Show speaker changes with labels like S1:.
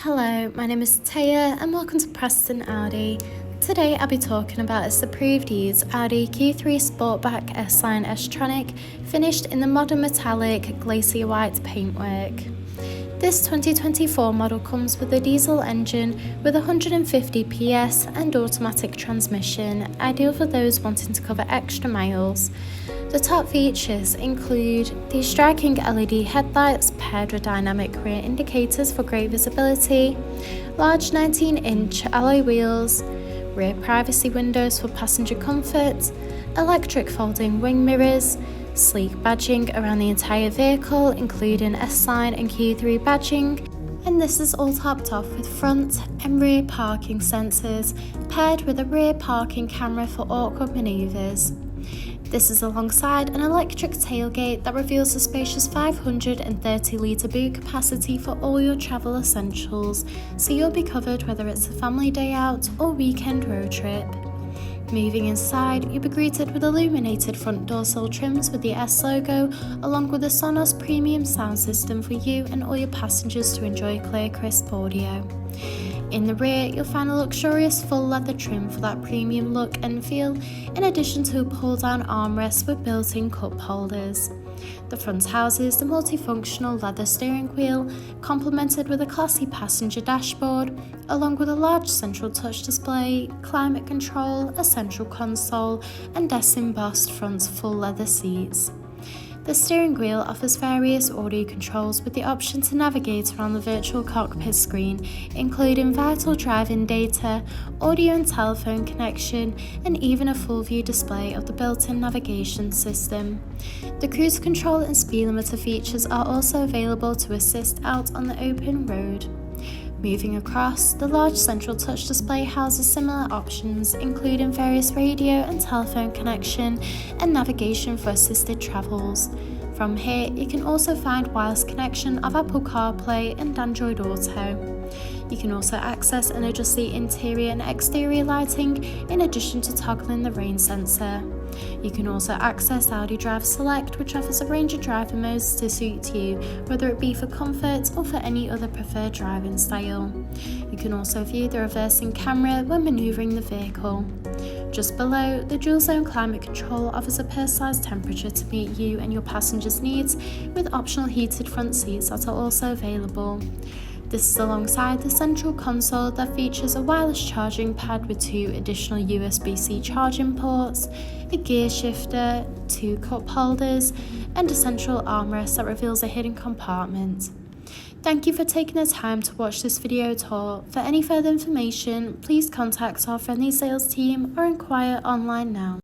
S1: Hello, my name is Taya and welcome to Preston Audi. Today I'll be talking about its approved use Audi Q3 Sportback S-Line S-Tronic finished in the modern metallic Glacier White paintwork. This 2024 model comes with a diesel engine with 150 PS and automatic transmission, ideal for those wanting to cover extra miles. The top features include these striking LED headlights paired with dynamic rear indicators for great visibility, large 19-inch alloy wheels, rear privacy windows for passenger comfort, electric folding wing mirrors, sleek badging around the entire vehicle including S-Line and Q3 badging, and this is all topped off with front and rear parking sensors paired with a rear parking camera for awkward manoeuvres. This is alongside an electric tailgate that reveals a spacious 530-litre boot capacity for all your travel essentials, so you'll be covered whether it's a family day out or weekend road trip. Moving inside, you'll be greeted with illuminated front door sill trims with the S logo, along with a SONOS premium sound system for you and all your passengers to enjoy clear, crisp audio. In the rear, you'll find a luxurious full leather trim for that premium look and feel, in addition to a pull-down armrest with built-in cup holders. The front houses the multifunctional leather steering wheel, complemented with a classy passenger dashboard, along with a large central touch display, climate control, a central console, and embossed front full leather seats. The steering wheel offers various audio controls with the option to navigate around the virtual cockpit screen, including vital driving data, audio and telephone connection, and even a full view display of the built-in navigation system. The cruise control and speed limiter features are also available to assist out on the open road. Moving across, the large central touch display houses similar options, including various radio and telephone connection and navigation for assisted travels. From here, you can also find wireless connection of Apple CarPlay and Android Auto. You can also access and adjust the interior and exterior lighting, in addition to toggling the rain sensor. You can also access Audi Drive Select, which offers a range of driving modes to suit you, whether it be for comfort or for any other preferred driving style. You can also view the reversing camera when manoeuvring the vehicle. Just below, the dual zone climate control offers a personalised temperature to meet you and your passengers' needs, with optional heated front seats that are also available. This is alongside the central console that features a wireless charging pad with 2 additional USB-C charging ports, a gear shifter, 2 cup holders, and a central armrest that reveals a hidden compartment. Thank you for taking the time to watch this video tour. For any further information, please contact our friendly sales team or inquire online now.